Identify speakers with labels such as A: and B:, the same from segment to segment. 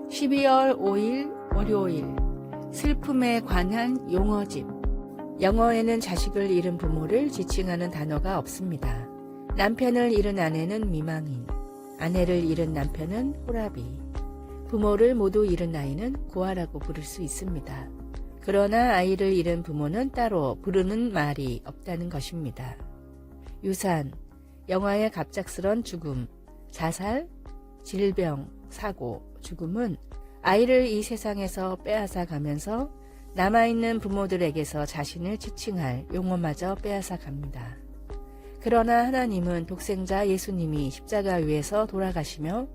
A: 12월 5일 월요일 슬픔에 관한 용어집. 영어에는 자식을 잃은 부모를 지칭하는 단어가 없습니다. 남편을 잃은 아내는 미망인, 아내를 잃은 남편은 호라비, 부모를 모두 잃은 아이는 고아라고 부를 수 있습니다. 그러나 아이를 잃은 부모는 따로 부르는 말이 없다는 것입니다. 유산, 영화의 갑작스런 죽음, 자살, 질병, 사고, 죽음은 아이를 이 세상에서 빼앗아 가면서 남아있는 부모들에게서 자신을 지칭할 용어마저 빼앗아 갑니다. 그러나 하나님은 독생자 예수님이 십자가 위에서 돌아가시며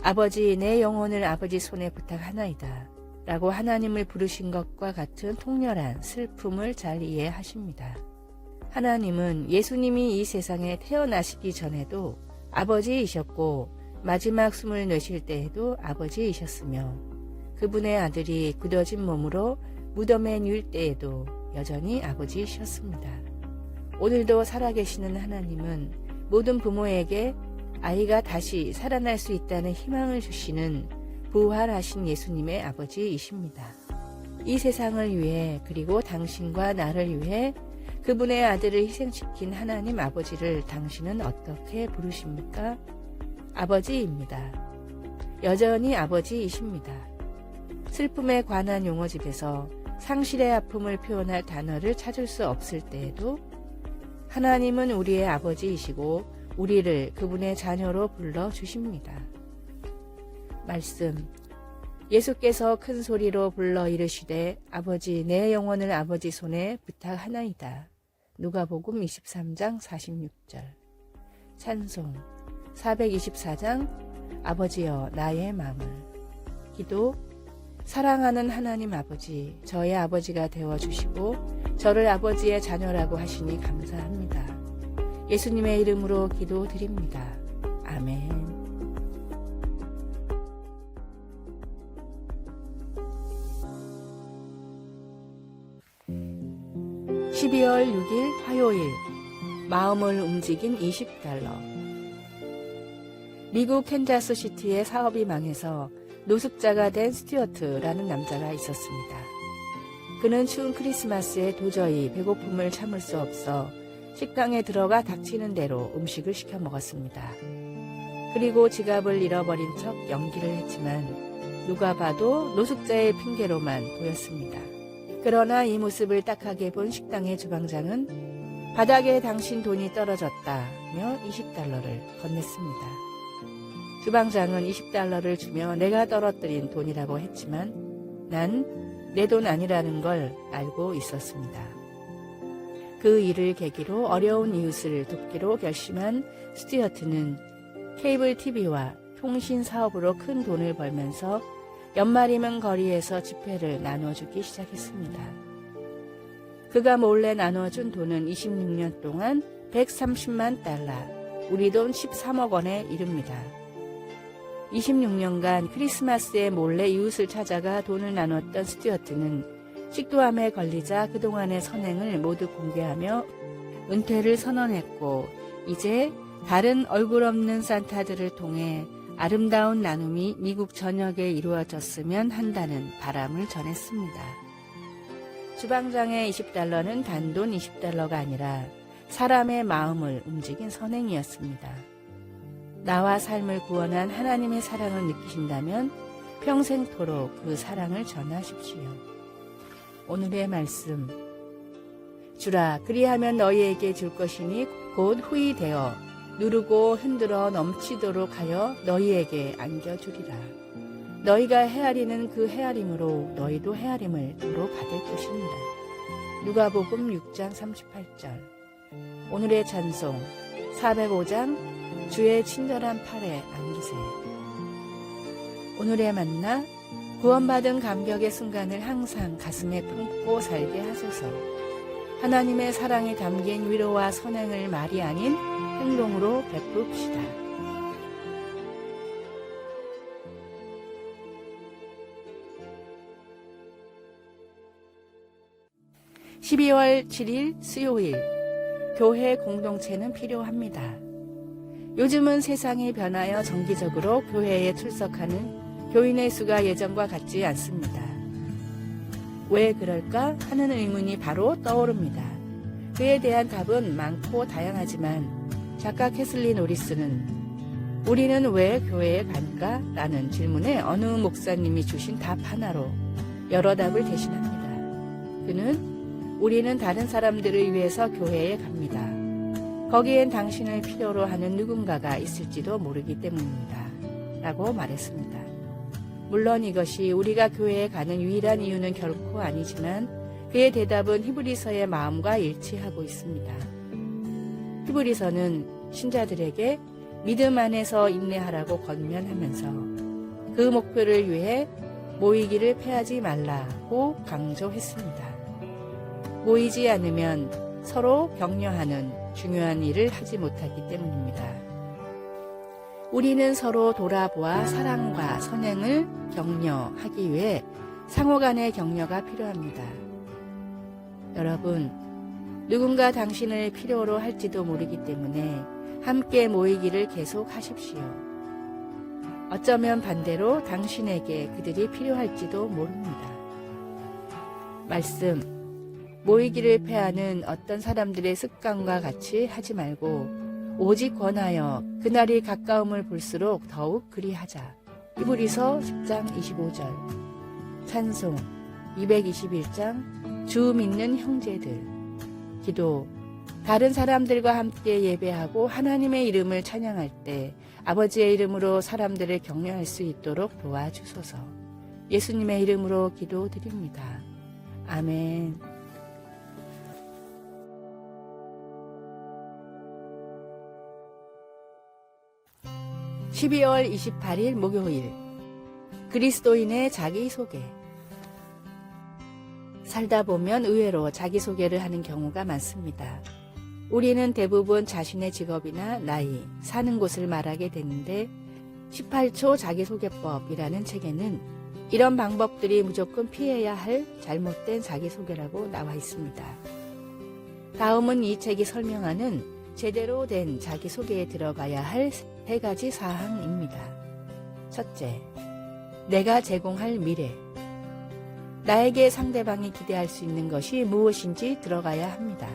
A: 아버지 내 영혼을 아버지 손에 부탁하나이다 라고 하나님을 부르신 것과 같은 통렬한 슬픔을 잘 이해하십니다. 하나님은 예수님이 이 세상에 태어나시기 전에도 아버지이셨고 마지막 숨을 내쉴 때에도 아버지이셨으며 그분의 아들이 굳어진 몸으로 무덤에 누일 때에도 여전히 아버지이셨습니다. 오늘도 살아계시는 하나님은 모든 부모에게 아이가 다시 살아날 수 있다는 희망을 주시는 부활하신 예수님의 아버지이십니다. 이 세상을 위해 그리고 당신과 나를 위해 그분의 아들을 희생시킨 하나님 아버지를 당신은 어떻게 부르십니까? 아버지입니다. 여전히 아버지이십니다. 슬픔에 관한 용어집에서 상실의 아픔을 표현할 단어를 찾을 수 없을 때에도 하나님은 우리의 아버지이시고 우리를 그분의 자녀로 불러주십니다. 말씀, 예수께서 큰 소리로 불러 이르시되 아버지 내 영혼을 아버지 손에 부탁하나이다. 누가복음 23장 46절. 찬송 424장 아버지여 나의 마음을. 기도, 사랑하는 하나님 아버지, 저의 아버지가 되어주시고 저를 아버지의 자녀라고 하시니 감사합니다. 예수님의 이름으로 기도드립니다. 아멘. 12월 6일 화요일 마음을 움직인 $20. 미국 캔자스시티의 사업이 망해서 노숙자가 된 스튜어트라는 남자가 있었습니다. 그는 추운 크리스마스에 도저히 배고픔을 참을 수 없어 식당에 들어가 닥치는 대로 음식을 시켜 먹었습니다. 그리고 지갑을 잃어버린 척 연기를 했지만 누가 봐도 노숙자의 핑계로만 보였습니다. 그러나 이 모습을 딱하게 본 식당의 주방장은 바닥에 당신 돈이 떨어졌다며 $20를 건넸습니다. 주방장은 $20를 주며 내가 떨어뜨린 돈이라고 했지만 난 내 돈 아니라는 걸 알고 있었습니다. 그 일을 계기로 어려운 이웃을 돕기로 결심한 스튜어트는 케이블 TV와 통신 사업으로 큰 돈을 벌면서 연말이면 거리에서 지폐를 나눠주기 시작했습니다. 그가 몰래 나눠준 돈은 26년 동안 $130만, 우리 돈 13억 원에 이릅니다. 26년간 크리스마스에 몰래 이웃을 찾아가 돈을 나눴던 스튜어트는 식도암에 걸리자 그동안의 선행을 모두 공개하며 은퇴를 선언했고 이제 다른 얼굴 없는 산타들을 통해 아름다운 나눔이 미국 전역에 이루어졌으면 한다는 바람을 전했습니다. 주방장의 $20는 단돈 $20가 아니라 사람의 마음을 움직인 선행이었습니다. 나와 삶을 구원한 하나님의 사랑을 느끼신다면 평생토록 그 사랑을 전하십시오. 오늘의 말씀, 주라 그리하면 너희에게 줄 것이니 곧 후히 되어 누르고 흔들어 넘치도록 하여 너희에게 안겨주리라. 너희가 헤아리는 그 헤아림으로 너희도 헤아림을 도로 받을 것입니다. 누가복음 6장 38절. 오늘의 찬송 405장 주의 친절한 팔에 안기세요. 오늘의 만나, 구원받은 감격의 순간을 항상 가슴에 품고 살게 하소서. 하나님의 사랑이 담긴 위로와 선행을 말이 아닌 행동으로 베풉시다. 12월 7일 수요일, 교회 공동체는 필요합니다. 요즘은 세상이 변하여 정기적으로 교회에 출석하는 교인의 수가 예전과 같지 않습니다. 왜 그럴까 하는 의문이 바로 떠오릅니다. 그에 대한 답은 많고 다양하지만 작가 캐슬리 노리스는 우리는 왜 교회에 갈까? 라는 질문에 어느 목사님이 주신 답 하나로 여러 답을 대신합니다. 그는 우리는 다른 사람들을 위해서 교회에 갑니다. 거기엔 당신을 필요로 하는 누군가가 있을지도 모르기 때문입니다. 라고 말했습니다. 물론 이것이 우리가 교회에 가는 유일한 이유는 결코 아니지만 그의 대답은 히브리서의 마음과 일치하고 있습니다. 히브리서는 신자들에게 믿음 안에서 인내하라고 권면하면서 그 목표를 위해 모이기를 패하지 말라고 강조했습니다. 모이지 않으면 서로 격려하는 중요한 일을 하지 못하기 때문입니다. 우리는 서로 돌아보아 사랑과 선행을 격려하기 위해 상호 간의 격려가 필요합니다. 여러분, 누군가 당신을 필요로 할지도 모르기 때문에 함께 모이기를 계속 하십시오. 어쩌면 반대로 당신에게 그들이 필요할지도 모릅니다. 말씀, 모이기를 패하는 어떤 사람들의 습관과 같이 하지 말고 오직 권하여 그날이 가까움을 볼수록 더욱 그리하자. 히브리서 10장 25절. 찬송 221장 주 믿는 형제들. 기도, 다른 사람들과 함께 예배하고 하나님의 이름을 찬양할 때 아버지의 이름으로 사람들을 격려할 수 있도록 도와주소서. 예수님의 이름으로 기도드립니다. 아멘. 12월 28일 목요일, 그리스도인의 자기소개. 살다 보면 의외로 자기소개를 하는 경우가 많습니다. 우리는 대부분 자신의 직업이나 나이, 사는 곳을 말하게 되는데 18초 자기소개법이라는 책에는 이런 방법들이 무조건 피해야 할 잘못된 자기소개라고 나와 있습니다. 다음은 이 책이 설명하는 제대로 된 자기소개에 들어가야 할 3가지 사항입니다. 첫째, 내가 제공할 미래. 나에게 상대방이 기대할 수 있는 것이 무엇인지 들어가야 합니다.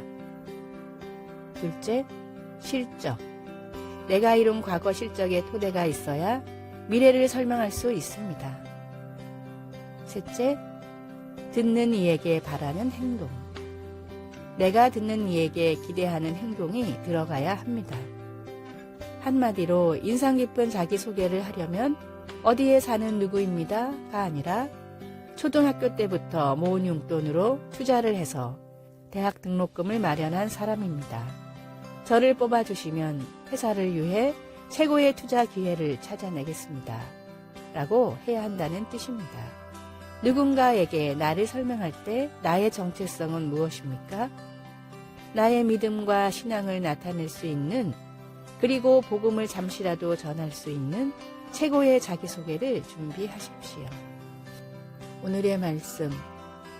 A: 둘째, 실적. 내가 이룬 과거 실적의 토대가 있어야 미래를 설명할 수 있습니다. 셋째, 듣는 이에게 바라는 행동. 내가 듣는 이에게 기대하는 행동이 들어가야 합니다. 한마디로 인상 깊은 자기소개를 하려면 어디에 사는 누구입니다가 아니라 초등학교 때부터 모은 용돈으로 투자를 해서 대학 등록금을 마련한 사람입니다. 저를 뽑아주시면 회사를 위해 최고의 투자 기회를 찾아내겠습니다. 라고 해야 한다는 뜻입니다. 누군가에게 나를 설명할 때 나의 정체성은 무엇입니까? 나의 믿음과 신앙을 나타낼 수 있는, 그리고 복음을 잠시라도 전할 수 있는 최고의 자기소개를 준비하십시오. 오늘의 말씀,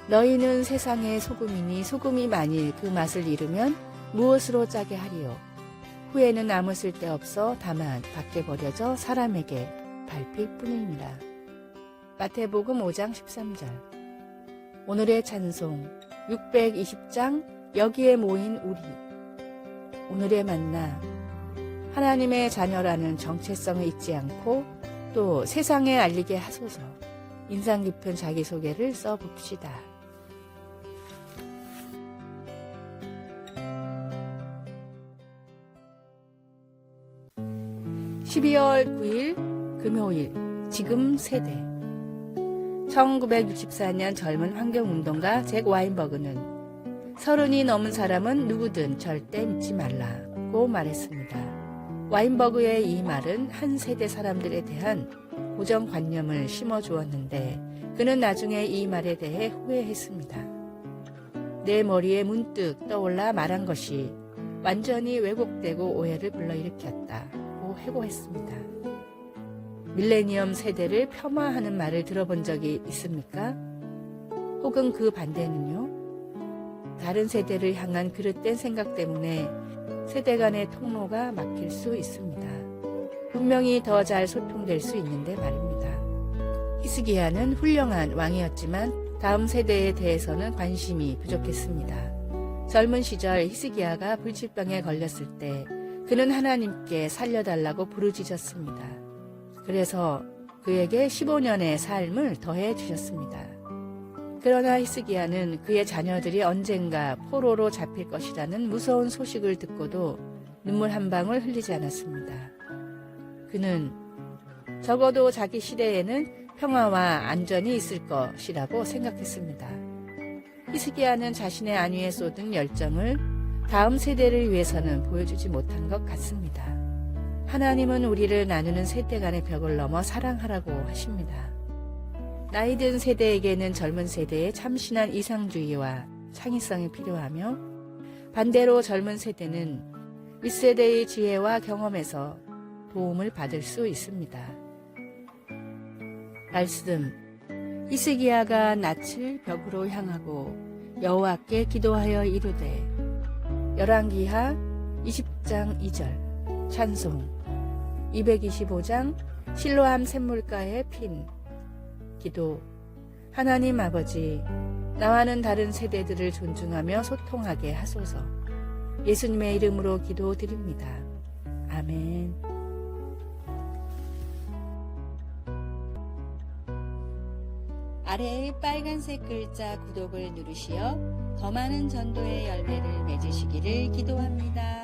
A: 너희는 세상의 소금이니 소금이 만일 그 맛을 잃으면 무엇으로 짜게 하리요? 후에는 아무 쓸데없어 다만 밖에 버려져 사람에게 밟힐 뿐입니다. 마태복음 5장 13절. 오늘의 찬송 620장 여기에 모인 우리. 오늘의 만나, 하나님의 자녀라는 정체성을 잊지 않고 또 세상에 알리게 하소서. 인상 깊은 자기소개를 써봅시다. (12월 9일) 금요일, 지금 세대. 1964년 젊은 환경운동가 잭 와인버그는 30이 넘은 사람은 누구든 절대 믿지 말라고 말했습니다. 와인버그의 이 말은 한 세대 사람들에 대한 고정관념을 심어주었는데 그는 나중에 이 말에 대해 후회했습니다. 내 머리에 문득 떠올라 말한 것이 완전히 왜곡되고 오해를 불러일으켰다고 회고했습니다. 밀레니엄 세대를 폄하하는 말을 들어본 적이 있습니까? 혹은 그 반대는요? 다른 세대를 향한 그릇된 생각 때문에 세대 간의 통로가 막힐 수 있습니다. 분명히 더 잘 소통될 수 있는데 말입니다. 히스기야는 훌륭한 왕이었지만 다음 세대에 대해서는 관심이 부족했습니다. 젊은 시절 히스기야가 불치병에 걸렸을 때 그는 하나님께 살려달라고 부르짖었습니다. 그래서 그에게 15년의 삶을 더해 주셨습니다. 그러나 히스기야는 그의 자녀들이 언젠가 포로로 잡힐 것이라는 무서운 소식을 듣고도 눈물 한 방울 흘리지 않았습니다. 그는 적어도 자기 시대에는 평화와 안전이 있을 것이라고 생각했습니다. 히스기야는 자신의 안위에 쏟은 열정을 다음 세대를 위해서는 보여주지 못한 것 같습니다. 하나님은 우리를 나누는 세대 간의 벽을 넘어 사랑하라고 하십니다. 나이든 세대에게는 젊은 세대의 참신한 이상주의와 창의성이 필요하며 반대로 젊은 세대는 윗세대의 지혜와 경험에서 도움을 받을 수 있습니다. 말씀. 히스기야가 낯을 벽으로 향하고 여호와께 기도하여 이르되. 열왕기하 20장 2절. 찬송. 225장 실로암 샘물가의 핀. 기도. 하나님 아버지, 나와는 다른 세대들을 존중하며 소통하게 하소서. 예수님의 이름으로 기도드립니다. 아멘.
B: 아래의 빨간색 글자 구독을 누르시어 더 많은 전도의 열매를 맺으시기를 기도합니다.